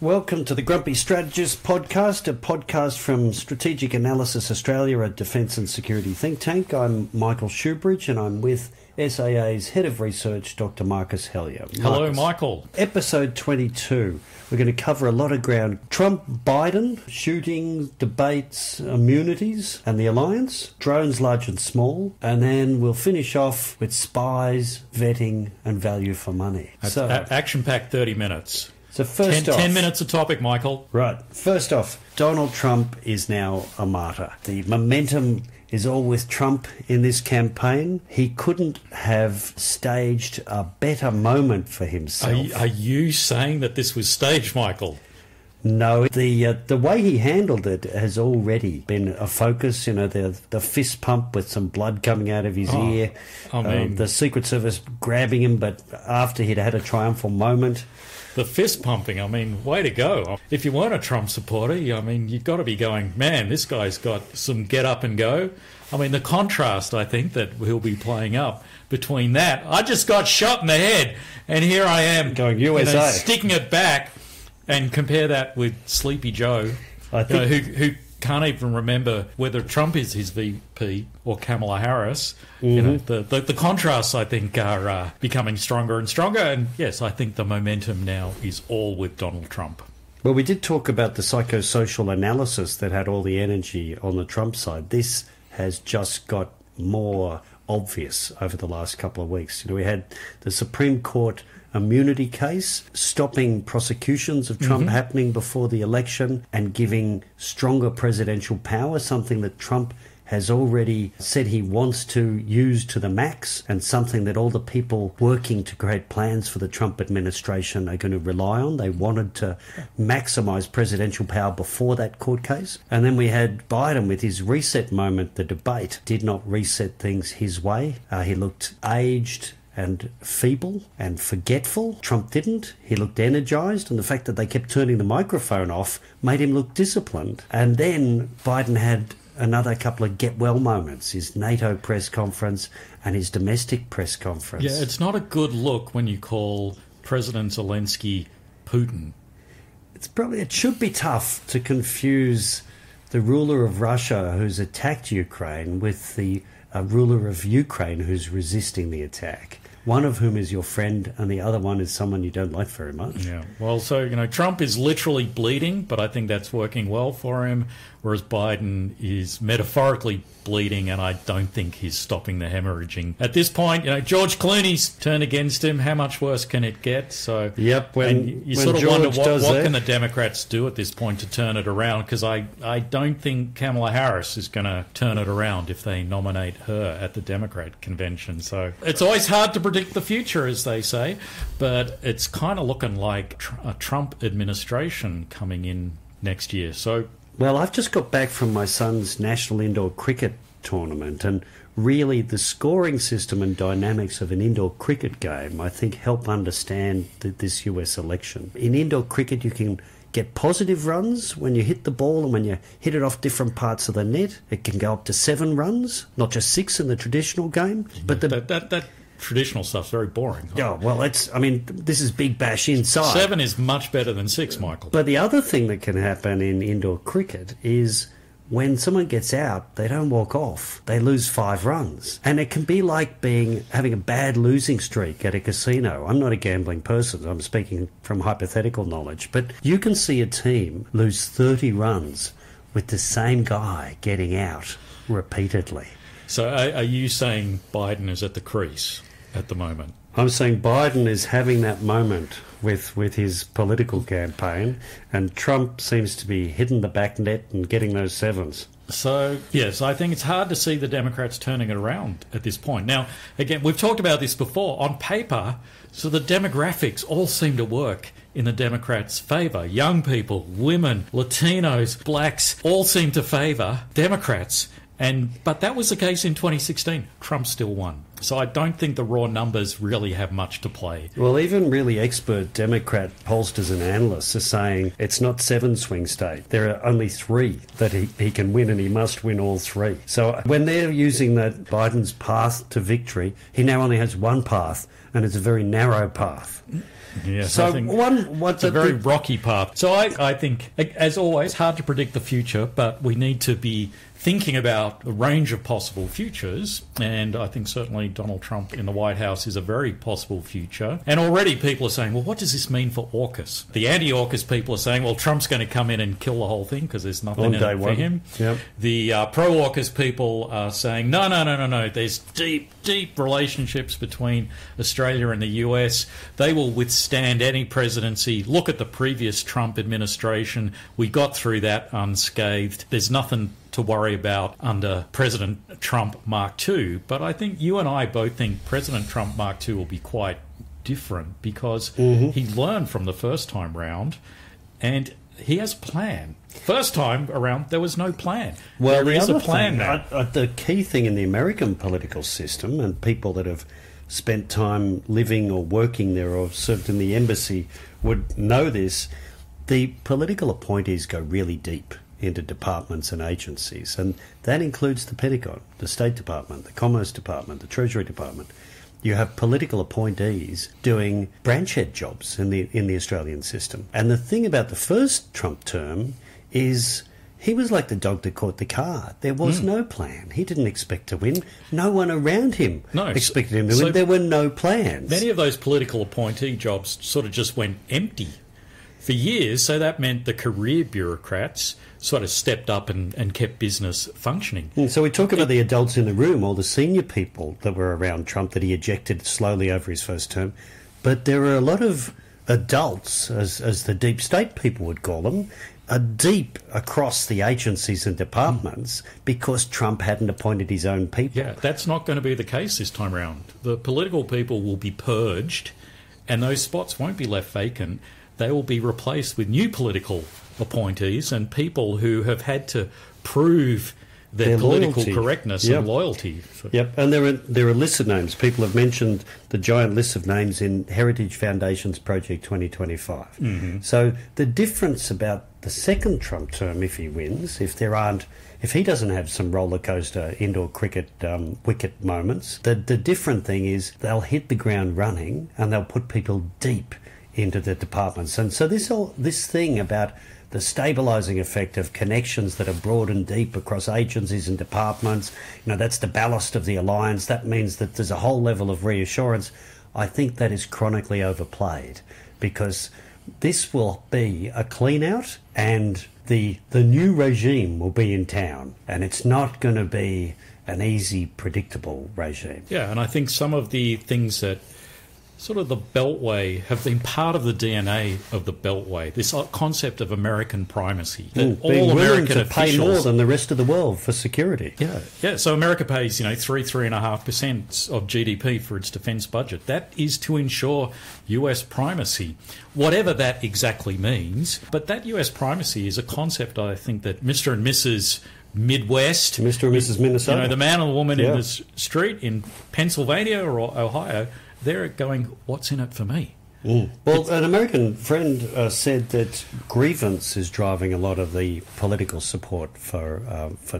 Welcome to the Grumpy Strategist podcast, a podcast from Strategic Analysis Australia, a defence and security think tank. I'm Michael Shoebridge and I'm with SAA's Head of Research, Dr. Marcus Hellier. Hello, Michael. Episode 22. We're going to cover a lot of ground. Trump, Biden, shootings, debates, immunities and the alliance, drones large and small, and then we'll finish off with spies, vetting and value for money. So, action-packed 30 minutes. So first off... 10 minutes of topic, Michael. Right. First off, Donald Trump is now a martyr. The momentum is all with Trump in this campaign. He couldn't have staged a better moment for himself. Are you saying that this was staged, Michael? No, the way he handled it has already been a focus. You know, the fist pump with some blood coming out of his ear. I mean, the Secret Service grabbing him, but after he'd had a triumphal moment. The fist pumping, I mean, way to go. If you weren't a Trump supporter, I mean, you've got to be going, man, this guy's got some get up and go. I mean, the contrast, I think, that he'll be playing up between that. I just got shot in the head, and here I am going USA, sticking it back, and compare that with Sleepy Joe, who can't even remember whether Trump is his VP or Kamala Harris. Mm-hmm. You know, the contrasts, I think, are becoming stronger and stronger. And yes, I think the momentum now is all with Donald Trump. Well, we did talk about the psychosocial analysis that had all the energy on the Trump side. This has just got more obvious over the last couple of weeks. You know, we had the Supreme Court immunity case, stopping prosecutions of Trump happening before the election and giving stronger presidential power, something that Trump has already said he wants to use to the max, and something that all the people working to create plans for the Trump administration are going to rely on. They wanted to maximise presidential power before that court case. And then we had Biden with his reset moment. The debate did not reset things his way. He looked aged and feeble and forgetful. Trump didn't. He looked energised, and the fact that they kept turning the microphone off made him look disciplined. And then Biden had another couple of get-well moments, his NATO press conference and his domestic press conference. Yeah, it's not a good look when you call President Zelensky Putin. It should be tough to confuse the ruler of Russia who's attacked Ukraine with the ruler of Ukraine who's resisting the attack. One of whom is your friend and the other one is someone you don't like very much. Yeah, well, so, you know, Trump is literally bleeding, but I think that's working well for him, whereas Biden is metaphorically bleeding, and I don't think he's stopping the hemorrhaging. At this point, you know, George Clooney's turned against him. How much worse can it get? So, yep, when sort of wonder what can the Democrats do at this point to turn it around, because I don't think Kamala Harris is going to turn it around if they nominate her at the Democrat convention. So it's always hard to predict the future, as they say, but it's kind of looking like a Trump administration coming in next year. So, well, I've just got back from my son's national indoor cricket tournament, and really the scoring system and dynamics of an indoor cricket game, I think, help understand this US election. In indoor cricket, you can get positive runs when you hit the ball and when you hit it off different parts of the net. It can go up to 7 runs, not just 6 in the traditional game. But that traditional stuff's very boring. Yeah, well, this is big bash inside. 7 is much better than 6, Michael. But the other thing that can happen in indoor cricket is when someone gets out, they don't walk off. They lose 5 runs. And it can be like having a bad losing streak at a casino. I'm not a gambling person. I'm speaking from hypothetical knowledge. But you can see a team lose 30 runs with the same guy getting out repeatedly. So are you saying Biden is at the crease at the moment? I'm saying Biden is having that moment with his political campaign, and Trump seems to be hitting the back net and getting those 7s. So, yes, I think it's hard to see the Democrats turning it around at this point. Now, again, we've talked about this before. On paper, so the demographics all seem to work in the Democrats' favour. Young people, women, Latinos, blacks, all seem to favour Democrats. But that was the case in 2016. Trump still won. So I don't think the raw numbers really have much to play. Well, even really expert Democrat pollsters and analysts are saying it's not 7 swing states. There are only 3 that he can win, and he must win all 3. So when they're using that Biden's path to victory, he now only has one path, and it's a very narrow path. Yes, so I think it's a very rocky path. So I think, as always, hard to predict the future, but we need to be thinking about a range of possible futures, and I think certainly Donald Trump in the White House is a very possible future. And already people are saying, well, what does this mean for AUKUS? The anti-AUKUS people are saying, well, Trump's going to come in and kill the whole thing because there's nothing in it for him. Yep. The pro-AUKUS people are saying, no, there's deep relationships between Australia and the US. They will withstand any presidency. Look at the previous Trump administration. We got through that unscathed. There's nothing to worry about under President Trump Mark II. But I think you and I both think President Trump Mark II will be quite different because he learned from the first time round and he has a plan. First time around, there was no plan. Well, there is a plan now. now. The key thing in the American political system, and people that have spent time living or working there or served in the embassy would know this, the political appointees go really deep into departments and agencies, and that includes the Pentagon, the State Department, the Commerce Department, the Treasury Department. You have political appointees doing branch head jobs in the Australian system. And the thing about the first Trump term is he was like the dog that caught the car. There was no plan. He didn't expect to win. No one around him expected him to win. There were no plans. Many of those political appointee jobs sort of just went empty for years, so that meant the career bureaucrats sort of stepped up and kept business functioning. So we talk about the adults in the room, all the senior people that were around Trump that he ejected slowly over his first term, but there were a lot of adults, as the deep state people would call them, are deep across the agencies and departments because Trump hadn't appointed his own people. Yeah, that's not going to be the case this time around. The political people will be purged and those spots won't be left vacant. They will be replaced with new political appointees and people who have had to prove their political correctness and loyalty. Yep, and there are lists of names. People have mentioned the giant list of names in Heritage Foundation's Project 2025. So the difference about the second Trump term, if he wins, if he doesn't have some roller coaster indoor cricket wicket moments, the different thing is they'll hit the ground running and they'll put people deep into the departments. And so this thing about the stabilising effect of connections that are broad and deep across agencies and departments, that's the ballast of the alliance. That means that there's a whole level of reassurance. I think that is chronically overplayed because this will be a clean out and the new regime will be in town, and it's not going to be an easy, predictable regime. Yeah, and I think some of the things that sort of the Beltway have been part of the DNA of the Beltway, this concept of American primacy. That all American officials pay more than the rest of the world for security. Yeah. So America pays 3.5% of GDP for its defence budget. That is to ensure US primacy, whatever that exactly means. But that US primacy is a concept I think that Mr. and Mrs. Midwest, Mr. and Mrs. Minnesota, the man and the woman in the street in Pennsylvania or Ohio, they're going, what's in it for me? Well, an American friend said that grievance is driving a lot of the political support for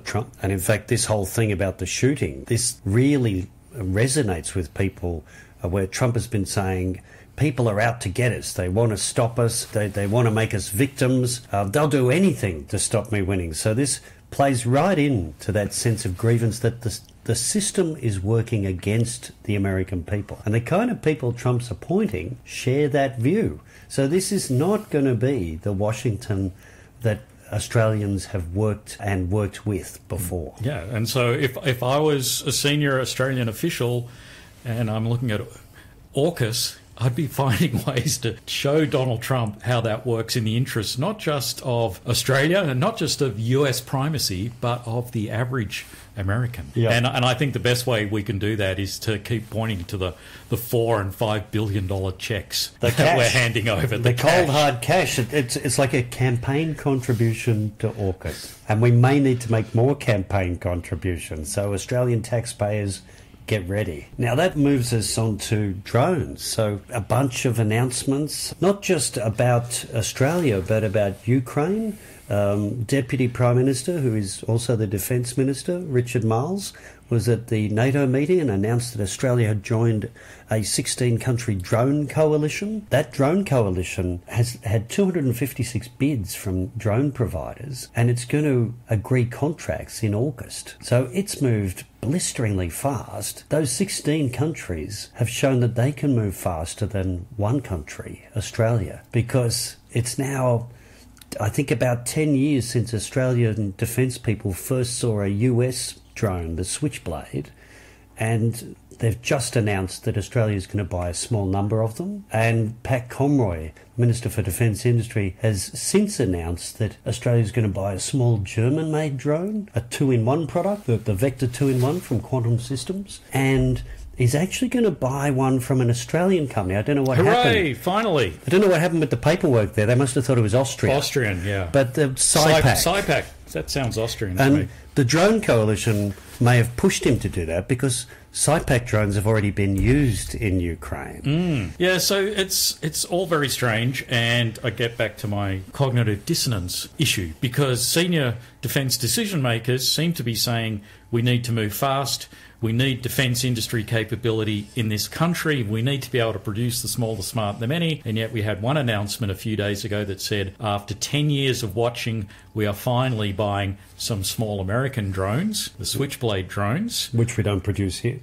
Trump. And in fact, this whole thing about the shooting, this really resonates with people where Trump has been saying people are out to get us. They want to stop us. They want to make us victims. They'll do anything to stop me winning. So this plays right into that sense of grievance that the system is working against the American people. And the kind of people Trump's appointing share that view. So this is not going to be the Washington that Australians have worked with before. Yeah, and so if I was a senior Australian official and I'm looking at AUKUS, I'd be finding ways to show Donald Trump how that works in the interests not just of Australia and not just of US primacy, but of the average American. Yeah. And I think the best way we can do that is to keep pointing to the $4 and $5 billion checks that we're handing over. The cold hard cash. It's like a campaign contribution to AUKUS. And we may need to make more campaign contributions. So Australian taxpayers get ready. Now that moves us on to drones. So a bunch of announcements, not just about Australia, but about Ukraine. Deputy Prime Minister, who is also the Defence Minister, Richard Marles, was at the NATO meeting and announced that Australia had joined a 16-country drone coalition. That drone coalition has had 256 bids from drone providers, and it's going to agree contracts in August. So it's moved blisteringly fast. Those 16 countries have shown that they can move faster than one country, Australia, because it's now, I think, about 10 years since Australian defence people first saw a US drone, the Switchblade, and they've just announced that Australia is going to buy a small number of them. And Pat Conroy, Minister for Defence Industry, has since announced that Australia is going to buy a small German-made drone, a 2-in-1 product, the Vector 2-in-1 from Quantum Systems, and is actually going to buy one from an Australian company. I don't know what happened. Hooray, finally. I don't know what happened with the paperwork there. They must have thought it was Austria. Austrian, yeah. But the SIPAC. SIPAC. That sounds Austrian to me. The drone coalition may have pushed him to do that because SIPAC drones have already been used in Ukraine. Yeah, so it's all very strange, and I get back to my cognitive dissonance issue, because senior defence decision makers seem to be saying we need to move fast, we need defence industry capability in this country, we need to be able to produce the small, the smart, the many, and yet we had one announcement a few days ago that said after 10 years of watching, we are finally buying some small American drones, the Switchblade drones. Which we don't produce here.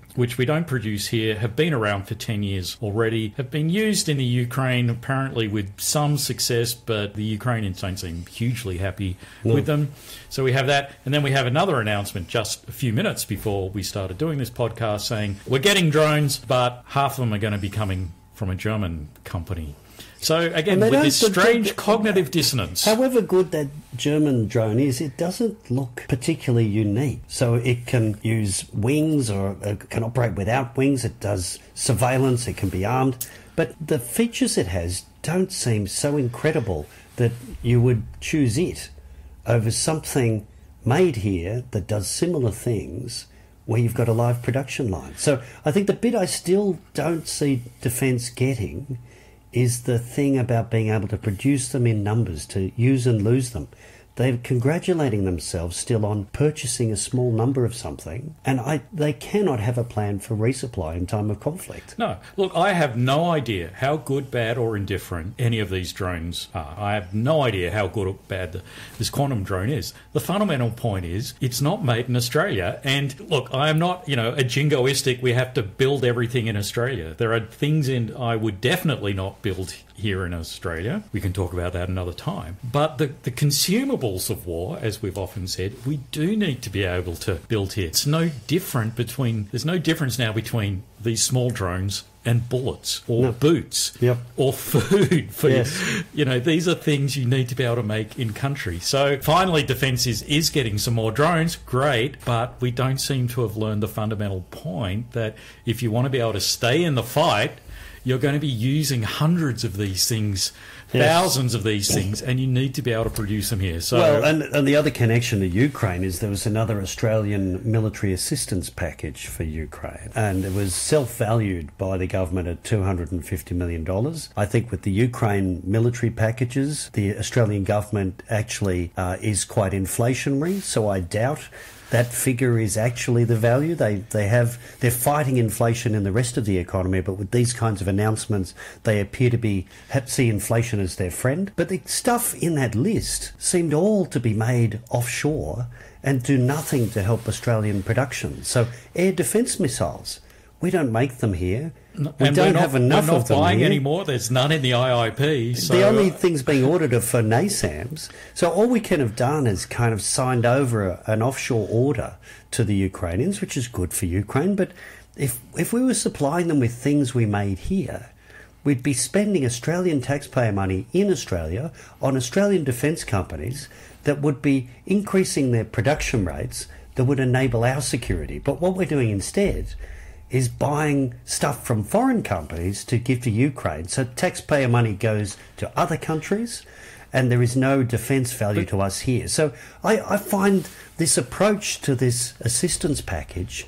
Have been around for 10 years already, have been used in the Ukraine, apparently with some success, but the Ukrainians don't seem hugely happy with them. So we have that, and then we have another announcement just a few minutes before we started doing this podcast saying we're getting drones, but half of them are going to be coming from a German company. So again, with this strange cognitive dissonance. However good that German drone is, it doesn't look particularly unique. So it can use wings, or it can operate without wings. It does surveillance. It can be armed. But the features it has don't seem so incredible that you would choose it over something made here that does similar things where you've got a live production line. So I think the bit I still don't see Defence getting is the thing about being able to produce them in numbers, to use and lose them. They're congratulating themselves still on purchasing a small number of something, and they cannot have a plan for resupply in time of conflict. No. Look, I have no idea how good, bad or indifferent any of these drones are. I have no idea how good or bad this quantum drone is. The fundamental point is it's not made in Australia. And look, I am not, a jingoistic, we have to build everything in Australia. There are things I would definitely not build here in Australia. We can talk about that another time. But the consumables of war, as we've often said, we do need to be able to build here. There's no difference now between these small drones and bullets or boots or food. These are things you need to be able to make in country. So finally, Defence is getting some more drones. Great. But we don't seem to have learned the fundamental point that if you want to be able to stay in the fight, you're going to be using hundreds of these things, thousands of these things, and you need to be able to produce them here. So, well, and the other connection to Ukraine is there was another Australian military assistance package for Ukraine, and it was self-valued by the government at $250 million. I think with the Ukraine military packages, the Australian government actually is quite inflationary, so I doubt that figure is actually the value. They're fighting inflation in the rest of the economy, but with these kinds of announcements, they appear to see inflation as their friend. But the stuff in that list seemed all to be made offshore and do nothing to help Australian production. So air defence missiles, we don't make them here. We don't have enough of them. We're not buying here anymore. There's none in the IIP. So the only things being ordered are for NASAMS. So all we can have done is kind of signed over an offshore order to the Ukrainians, which is good for Ukraine. But if we were supplying them with things we made here, we'd be spending Australian taxpayer money in Australia on Australian defence companies that would be increasing their production rates that would enable our security. But what we're doing instead is buying stuff from foreign companies to give to Ukraine. So taxpayer money goes to other countries and there is no defence value to us here. So I find this approach to this assistance package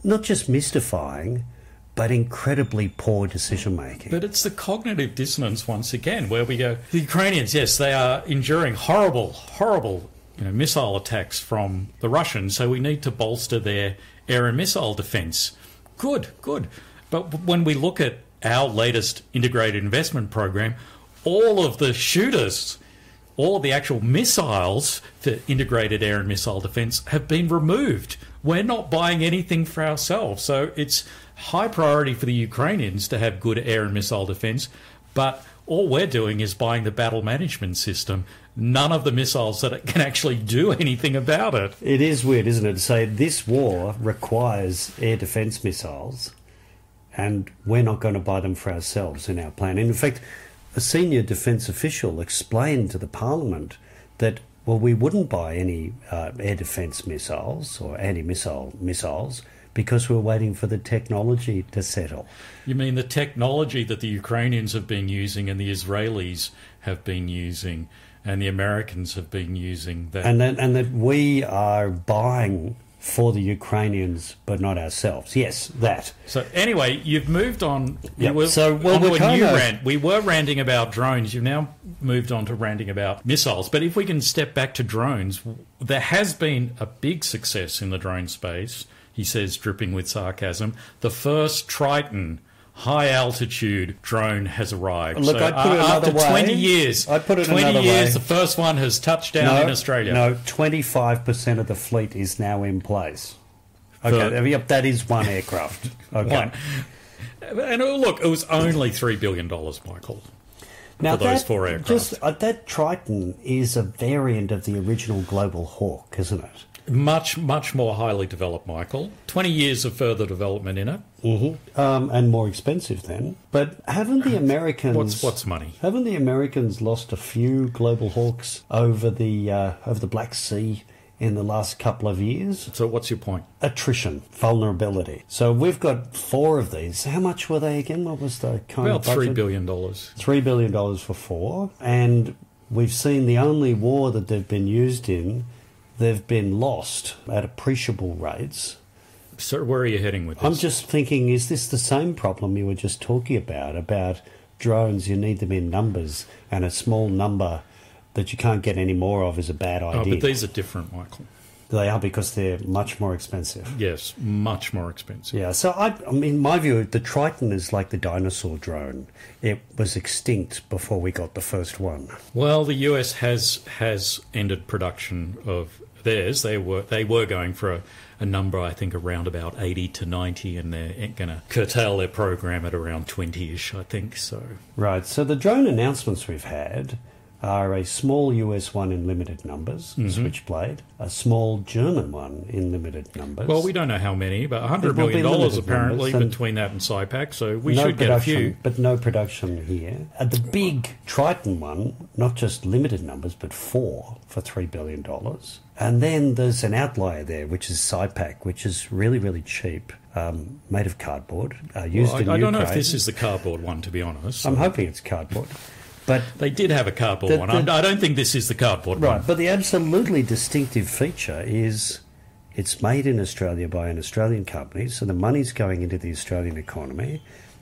not just mystifying, but incredibly poor decision-making. But it's the cognitive dissonance once again, where we go, the Ukrainians, yes, they are enduring horrible missile attacks from the Russians, so we need to bolster their air and missile defence. Good. But when we look at our latest integrated investment program, all of the shooters, all of the actual missiles for integrated air and missile defence have been removed. We're not buying anything for ourselves. So it's high priority for the Ukrainians to have good air and missile defence, but all we're doing is buying the battle management system, none of the missiles that can actually do anything about it. It is weird, isn't it, to say this war requires air defence missiles and we're not going to buy them for ourselves in our plan. In fact, a senior defence official explained to the Parliament that, well, we wouldn't buy any air defence missiles or anti-missile missiles because we're waiting for the technology to settle. You mean the technology that the Ukrainians have been using and the Israelis have been using and the Americans have been using? And that we are buying for the Ukrainians, but not ourselves. Yes, that. So anyway, you've moved on. Yep. We were ranting about drones. You've now moved on to ranting about missiles. But if we can step back to drones, there has been a big success in the drone space, he says, dripping with sarcasm. The first Triton high-altitude drone has arrived. Look, so, I'd put it another way. After 20 years, I'd put it another way. The first one has touched down in Australia. No, 25% of the fleet is now in place. Okay, yep, that is one aircraft. Okay. And look, it was only $3 billion, Michael, now for those four aircraft. That Triton is a variant of the original Global Hawk, isn't it? Much more highly developed, Michael. 20 years of further development in it. Mm-hmm. And more expensive then. But haven't the Americans... What's money? Haven't the Americans lost a few Global Hawks over the Black Sea in the last couple of years? So what's your point? Attrition, vulnerability. So we've got 4 of these. How much were they again? What was the kind of budget? $3 billion. $3 billion for 4. And we've seen the only war that they've been used in, they've been lost at appreciable rates. So where are you heading with this? I'm just thinking, is this the same problem you were just talking about drones? You need them in numbers, and a small number that you can't get any more of is a bad idea. Oh, but these are different, Michael. They are, because they're much more expensive. Yes, much more expensive. Yeah, so I mean, in my view, the Triton is like the dinosaur drone. It was extinct before we got the first one. Well, the US has ended production of theirs. They were going for a number, I think, around about 80 to 90, and they're going to curtail their program at around 20-ish, I think. So right. So the drone announcements we've had are a small US one in limited numbers, Switchblade, a small German one in limited numbers. Well, we don't know how many, but $100 million apparently between that and SciPac, so we should get a few. But no production here. The big Triton one, not just limited numbers, but 4 for $3 billion. And then there's an outlier there, which is SciPac, which is really, really cheap, made of cardboard, used in Ukraine. I don't know if this is the cardboard one, to be honest. I'm hoping it's cardboard. But they did have a cardboard one. I don't think this is the cardboard one. Right, but the absolutely distinctive feature is it's made in Australia by an Australian company, so the money's going into the Australian economy,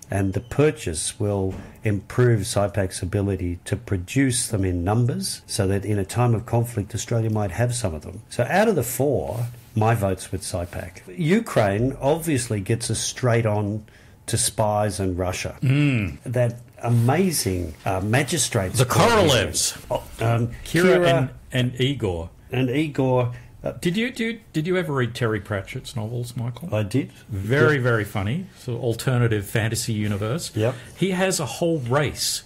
and the purchase will improve SciPac's ability to produce them in numbers so that in a time of conflict, Australia might have some of them. So out of the 4, my vote's with SciPac. Ukraine obviously gets us straight on to spies and Russia. That amazing magistrates. The Korolevs. Kira and Igor. And Igor. Did you ever read Terry Pratchett's novels, Michael? I did. Very funny. So alternative fantasy universe. Yep. He has a whole race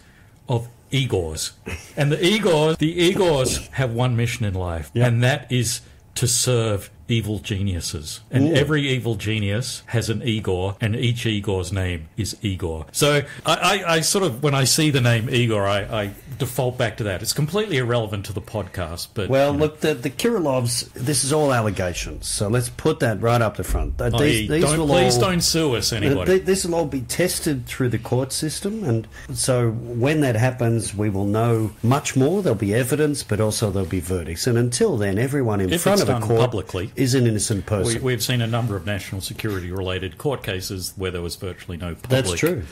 of Igors. And the Igors have one mission in life, and that is to serve evil geniuses. And every evil genius has an Igor, and each Igor's name is Igor. So I sort of, when I see the name Igor, I default back to that. It's completely irrelevant to the podcast. But look, the Kirilovs, this is all allegations. So let's put that right up the front. Please don't sue us, anybody. This will all be tested through the court system, and so when that happens, we will know much more. There'll be evidence, but also there'll be verdicts. And until then, everyone in front of a court... publicly. is an innocent person. We've seen a number of national security-related court cases where there was virtually no That's true.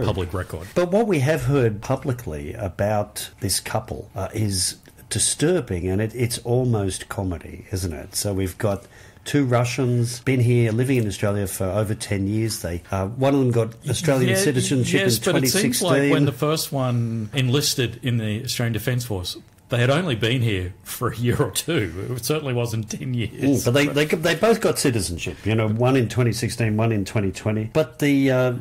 Public record. But what we have heard publicly about this couple is disturbing, and it's almost comedy, isn't it? So we've got two Russians, been here, living in Australia for over 10 years. They one of them got Australian citizenship in 2016. But it seems like when the first one enlisted in the Australian Defence Force, they had only been here for a year or two. It certainly wasn't 10 years. But they both got citizenship, one in 2016, one in 2020. But the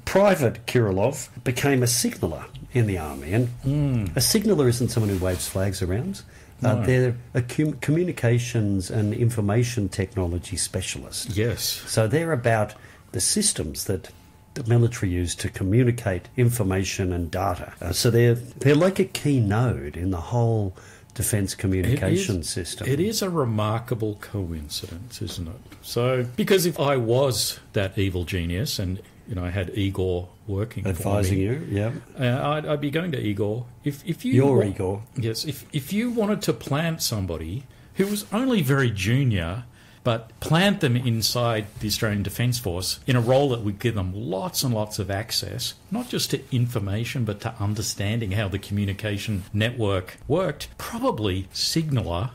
Private Kirillov became a signaller in the army. And a signaller isn't someone who waves flags around. No. They're a communications and information technology specialist. Yes. So they're about the systems that the military use to communicate information and data. So they're like a key node in the whole defence communication system. It is a remarkable coincidence, isn't it? So, because if I was that evil genius and I had Igor working advising for me, you, yeah, I'd be going to Igor. If you Igor, yes, if you wanted to plant somebody who was only very junior, but plant them inside the Australian Defence Force in a role that would give them lots and lots of access, not just to information, but to understanding how the communication network worked, probably Signaller,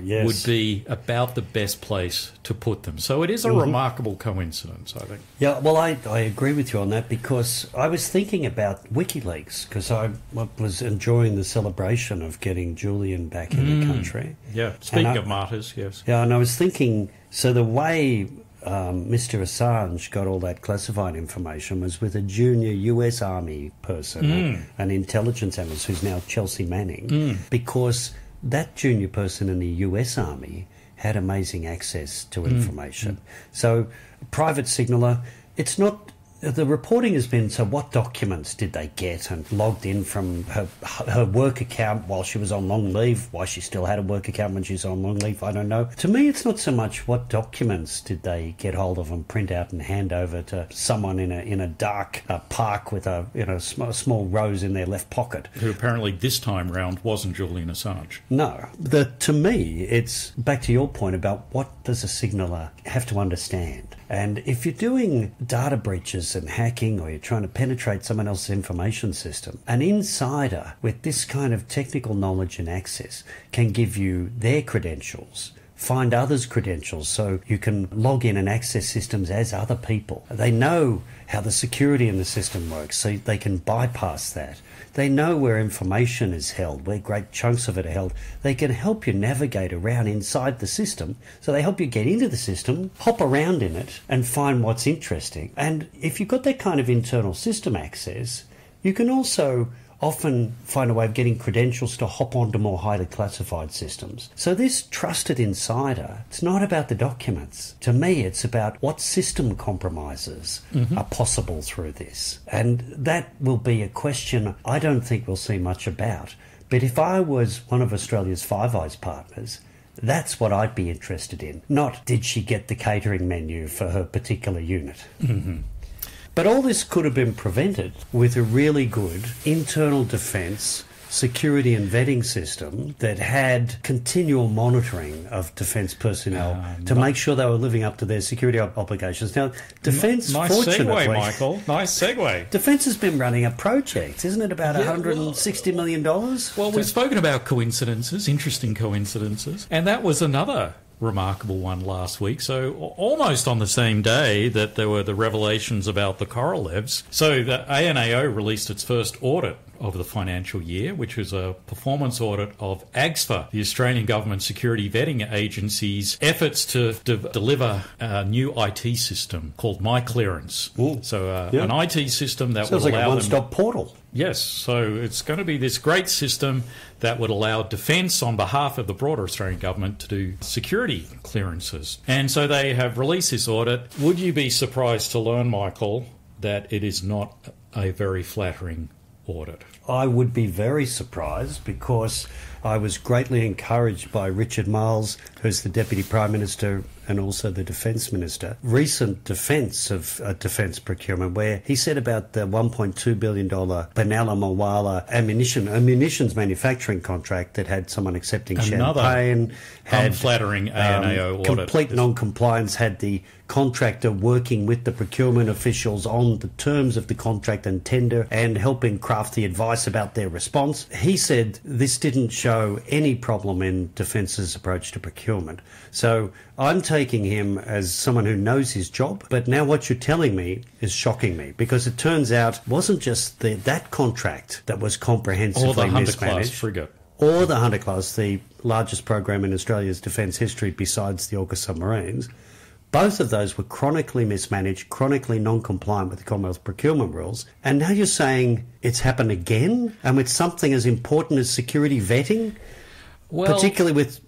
yes, would be about the best place to put them. So it is a remarkable coincidence, I think. Yeah, well, I agree with you on that, because I was thinking about WikiLeaks, because I was enjoying the celebration of getting Julian back in the country. Yeah, speaking of martyrs, yes. Yeah, and I was thinking, so the way Mr. Assange got all that classified information was with a junior US Army person, an intelligence analyst who's now Chelsea Manning, because that junior person in the US Army had amazing access to information. So private signaller, it's not... The reporting has been, so what documents did they get and logged in from her work account while she was on long leave, why she still had a work account when she's on long leave, I don't know. To me, it's not so much what documents did they get hold of and print out and hand over to someone in a dark park with a small rose in their left pocket. Who apparently this time round wasn't Julian Assange. No. To me, it's back to your point about what does a signaller have to understand. And if you're doing data breaches and hacking, or you're trying to penetrate someone else's information system, an insider with this kind of technical knowledge and access can give you their credentials, find others' credentials, so you can log in and access systems as other people. They know how the security in the system works, so they can bypass that. They know where information is held, where great chunks of it are held. They can help you navigate around inside the system. So they help you get into the system, hop around in it, and find what's interesting. And if you've got that kind of internal system access, you can also often find a way of getting credentials to hop onto more highly classified systems. So this trusted insider, it's not about the documents. To me, it's about what system compromises are possible through this. And that will be a question I don't think we'll see much about. But if I was one of Australia's Five Eyes partners, that's what I'd be interested in. Not, did she get the catering menu for her particular unit? But all this could have been prevented with a really good internal defence security and vetting system that had continual monitoring of defence personnel to make sure they were living up to their security obligations. Now, defence, fortunately... Nice segue, Michael. Nice segue. Defence has been running a project, isn't it, about $160 million? Well, we've spoken about coincidences, interesting coincidences, and that was another remarkable one last week. So almost on the same day that there were the revelations about the Korolevs. So the ANAO released its first audit of the financial year, which was a performance audit of AGSFA, the Australian Government Security Vetting Agency's efforts to deliver a new IT system called MyClearance. So an IT system that sounds would like allow a one-stop portal. Yes, so it's going to be this great system that would allow defence on behalf of the broader Australian government to do security clearances. And so they have released this audit. Would you be surprised to learn, Michael, that it is not a very flattering audit? I would be very surprised, because I was greatly encouraged by Richard Marles, who's the Deputy Prime Minister and also the Defence Minister, recent defence of defence procurement, where he said about the $1.2 billion Benalla Mawala munitions manufacturing contract that had someone accepting champagne, had unflattering ANAO audit. Complete non-compliance, had the contractor working with the procurement officials on the terms of the contract and tender and helping craft the advice about their response. He said this didn't show any problem in Defence's approach to procurement. So I'm taking him as someone who knows his job, but now what you're telling me is shocking me, because it turns out it wasn't just that contract that was comprehensively mismanaged. Or the Hunter-class frigate. Or the Hunter-class, the largest program in Australia's defence history besides the AUKUS submarines. Both of those were chronically mismanaged, chronically non-compliant with the Commonwealth procurement rules. And now you're saying it's happened again? And with something as important as security vetting? Well, particularly with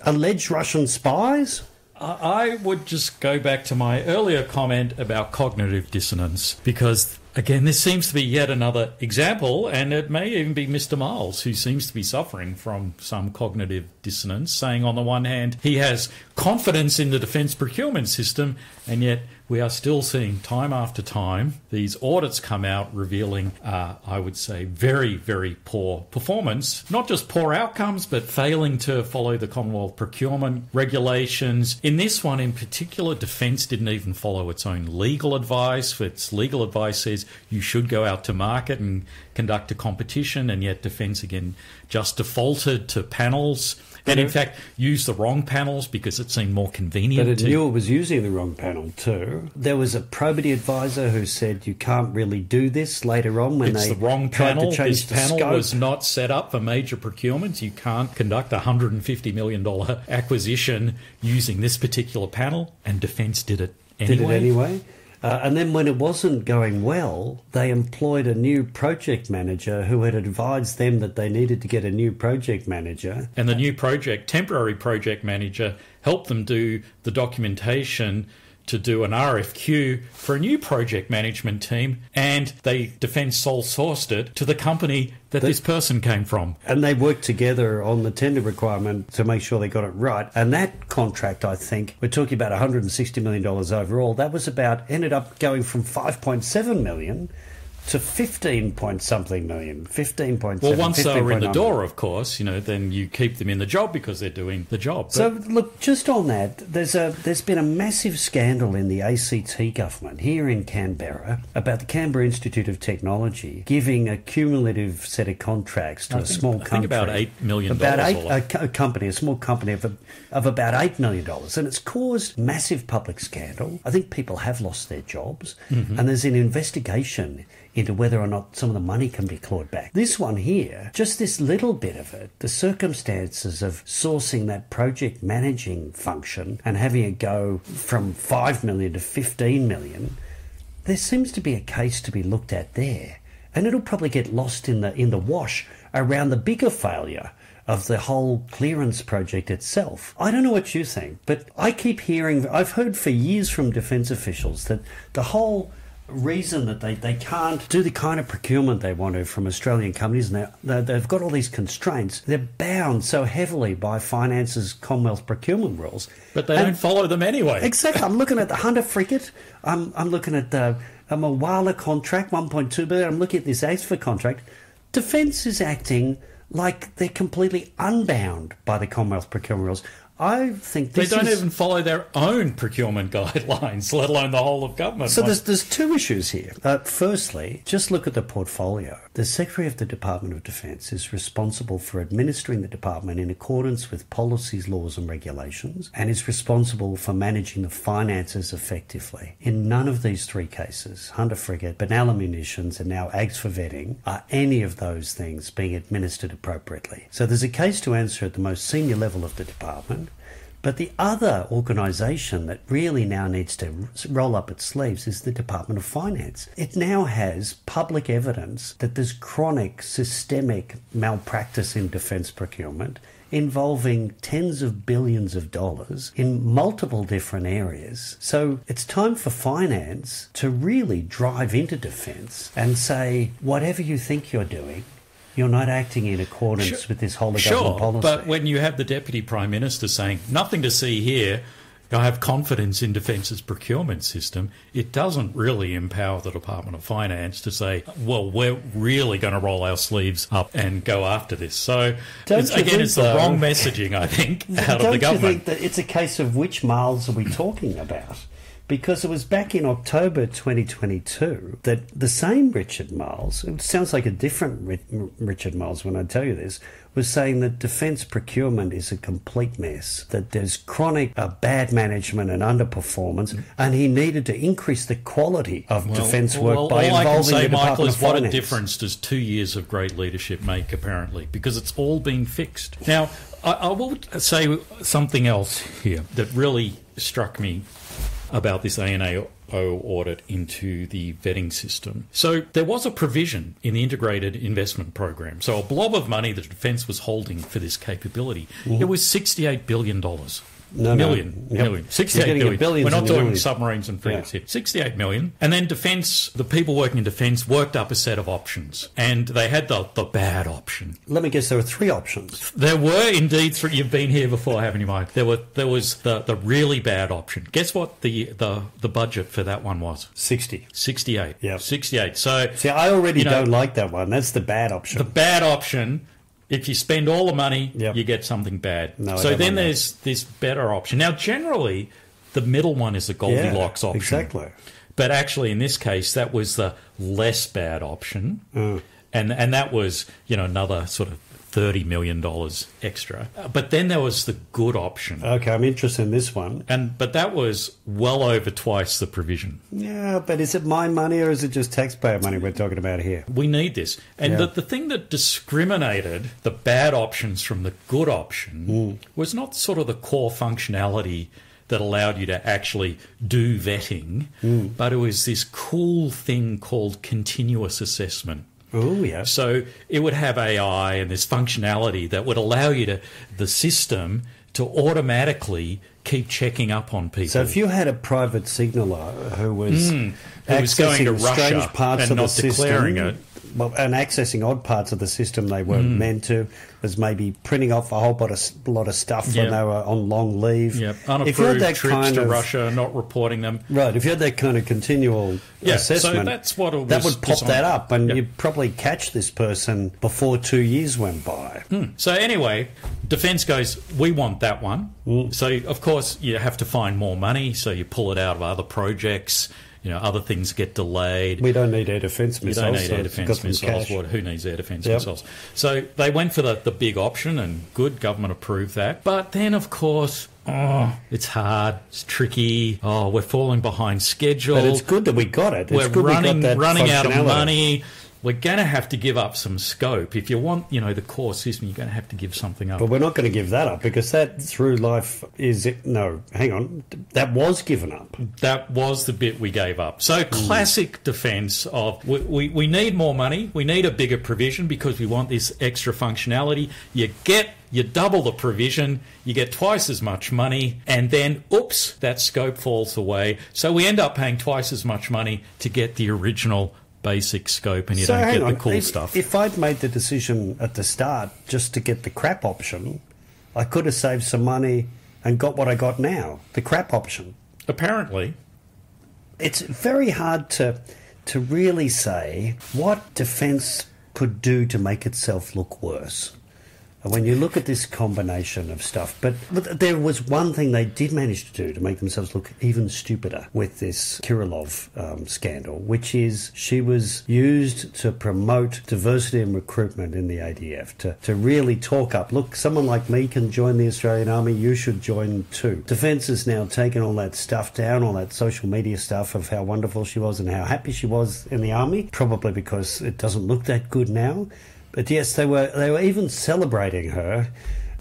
alleged Russian spies? I would just go back to my earlier comment about cognitive dissonance, because again, this seems to be yet another example, and it may even be Mr. Miles who seems to be suffering from some cognitive dissonance, saying on the one hand he has confidence in the defence procurement system, and yet we are still seeing time after time these audits come out revealing, I would say, very, very poor performance. Not just poor outcomes, but failing to follow the Commonwealth procurement regulations. In this one in particular, Defence didn't even follow its own legal advice. Its legal advice says you should go out to market and conduct a competition, and yet Defence again just defaulted to panels. And in fact, used the wrong panels because it seemed more convenient. But it knew it was using the wrong panel too. There was a probity advisor who said you can't really do this later on when it's they the wrong tried panel. to change This panel scope. was not set up for major procurements. You can't conduct a $150 million acquisition using this particular panel, and Defence did it anyway. And then when it wasn't going well, they employed a new project manager who had advised them that they needed to get a new project manager. And the new temporary project manager helped them do the documentation to do an RFQ for a new project management team, and Defence sole sourced it to the company that this person came from. And they worked together on the tender requirement to make sure they got it right. And that contract, I think, we're talking about $160 million overall. That was ended up going from $5.7 million to 15-point-something million, 15.7. Well, once they were in the door, of course, then you keep them in the job because they're doing the job. So, look, just on that, there's been a massive scandal in the ACT government here in Canberra about the Canberra Institute of Technology giving a cumulative set of contracts to a small company. I think about $8 million. A small company of about $8 million. And it's caused massive public scandal. I think people have lost their jobs. Mm-hmm. And there's an investigation into whether or not some of the money can be clawed back. This one here, just this little bit of it, the circumstances of sourcing that project managing function and having it go from 5 million to 15 million, there seems to be a case to be looked at there. And it'll probably get lost in the wash around the bigger failure of the whole clearance project itself. I don't know what you think, but I've heard for years from defence officials that the whole reason that they can't do the kind of procurement they want to from Australian companies, and they've got all these constraints, they're bound so heavily by Finance's Commonwealth procurement rules. But they don't follow them anyway. Exactly. I'm looking at the Hunter frigate, I'm looking at the Mawala contract, $1.2 billion, I'm looking at this ASFA contract. Defence is acting like they're completely unbound by the Commonwealth procurement rules. I think they don't even follow their own procurement guidelines, let alone the whole of government. So there's two issues here. Firstly, just look at the portfolio. The Secretary of the Department of Defence is responsible for administering the department in accordance with policies, laws and regulations, and is responsible for managing the finances effectively. In none of these three cases, Hunter frigate, Benalla munitions and now AGS for vetting, are any of those things being administered appropriately. So there's a case to answer at the most senior level of the department. But the other organisation that really now needs to roll up its sleeves is the Department of Finance. It now has public evidence that there's chronic, systemic malpractice in defence procurement involving tens of billions of dollars in multiple different areas. So it's time for finance to really drive into defence and say, whatever you think you're doing, you're not acting in accordance with this whole government policy. But when you have the Deputy Prime Minister saying, nothing to see here, I have confidence in Defence's procurement system, it doesn't really empower the Department of Finance to say, well, we're really going to roll our sleeves up and go after this. So, it's the wrong messaging, I think, out of the government. Don't you think that it's a case of which miles are we talking about? Because it was back in October 2022 that the same Richard Marles, it sounds like a different Richard Marles when I tell you this, was saying that defence procurement is a complete mess, that there's chronic bad management and underperformance, and he needed to increase the quality of defence work by involving the Department of Finance. All I can say, Michael, is what a difference does 2 years of great leadership make, apparently, because it's all been fixed. Now, I will say something else here that really struck me about this ANAO audit into the vetting system. So there was a provision in the Integrated Investment Program. So a blob of money that Defence was holding for this capability. It was $68 billion. Million. 68 billion. We're not talking submarines and frigates here. 68 million. And then Defence, the people working in Defence, worked up a set of options. And they had the bad option. Let me guess, there were 3 options. There were indeed 3. You've been here before, haven't you, Mike? There was the really bad option. Guess what the budget for that one was? 68. Yeah. 68. So see, I already don't like that one. That's the bad option. The bad option. If you spend all the money, you get something bad. So then there's this better option. Now, generally, the middle one is the Goldilocks option. Exactly. But actually, in this case, that was the less bad option. And that was, another sort of $30 million extra. But then there was the good option. Okay, I'm interested in this one. But that was well over twice the provision. Yeah, but is it my money or is it just taxpayer money we're talking about here? We need this. And the thing that discriminated the bad options from the good option was not sort of the core functionality that allowed you to actually do vetting, but it was this cool thing called continuous assessment. Oh, yeah. So it would have AI and this functionality that would allow the system to automatically keep checking up on people. So if you had a private signaller who was going to Russia strange parts and of not the system, declaring it, and accessing odd parts of the system they weren't meant to, was maybe printing off a whole lot of stuff when they were on long leave. Unapproved if you had that trips kind to of, Russia, not reporting them. Right, if you had that kind of continual assessment, so that's what it was that would pop designed. that up, and you'd probably catch this person before 2 years went by. So anyway, Defence goes, we want that one. So, of course, you have to find more money, so you pull it out of other projects. Other things get delayed. We don't need air defence missiles. You don't need air defence missiles. Who needs air defence missiles? So they went for the big option, and good, government approved that. But then, of course, it's hard, it's tricky. We're falling behind schedule. But it's good that we got it. We're running out of money. We're going to have to give up some scope. If you want, the core system, you're going to have to give something up. But we're not going to give that up because that through life is... No, hang on. That was given up. That was the bit we gave up. So classic defence of we need more money. We need a bigger provision because we want this extra functionality. You double the provision, you get twice as much money, and then, oops, that scope falls away. So we end up paying twice as much money to get the original basic scope, and you don't get the cool stuff. If I'd made the decision at the start just to get the crap option, I could have saved some money and got what I got now, the crap option. Apparently. It's very hard to really say what Defence could do to make itself look worse when you look at this combination of stuff. But there was one thing they did manage to do to make themselves look even stupider with this Kirillov scandal, which is she was used to promote diversity and recruitment in the ADF, to really talk up, look, someone like me can join the Australian Army, you should join too. Defence has now taken all that stuff down, all that social media stuff of how wonderful she was and how happy she was in the Army, probably because it doesn't look that good now. But yes, they were even celebrating her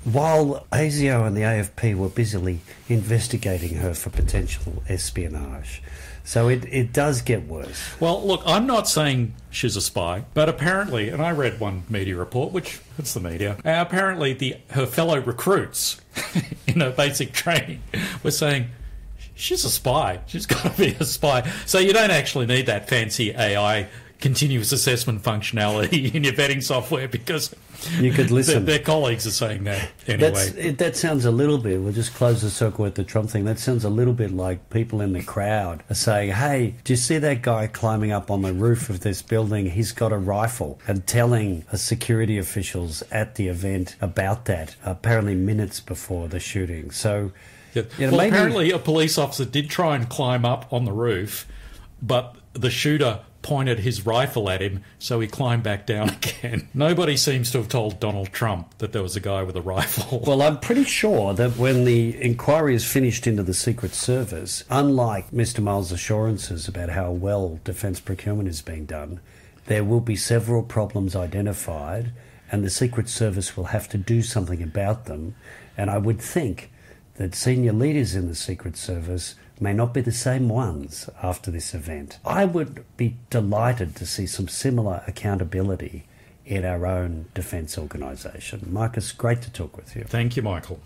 while ASIO and the AFP were busily investigating her for potential espionage. So it does get worse. Well, look, I'm not saying she's a spy, but apparently, and I read one media report, which it's the media, apparently her fellow recruits in her basic training were saying, she's a spy. She's got to be a spy. So you don't actually need that fancy AI continuous assessment functionality in your vetting software because you could listen. Their colleagues are saying that anyway. That sounds a little bit, we'll just close the circle with the Trump thing, that sounds a little bit like people in the crowd are saying, hey, do you see that guy climbing up on the roof of this building? He's got a rifle, and telling security officials at the event about that, apparently minutes before the shooting. So, yeah. Apparently a police officer did try and climb up on the roof, but the shooter pointed his rifle at him, so he climbed back down again. Nobody seems to have told Donald Trump that there was a guy with a rifle. Well, I'm pretty sure that when the inquiry is finished into the Secret Service, unlike Mr. Miles' assurances about how well defence procurement is being done, there will be several problems identified, and the Secret Service will have to do something about them. And I would think that senior leaders in the Secret Service may not be the same ones after this event. I would be delighted to see some similar accountability in our own defence organisation. Marcus, great to talk with you. Thank you, Michael.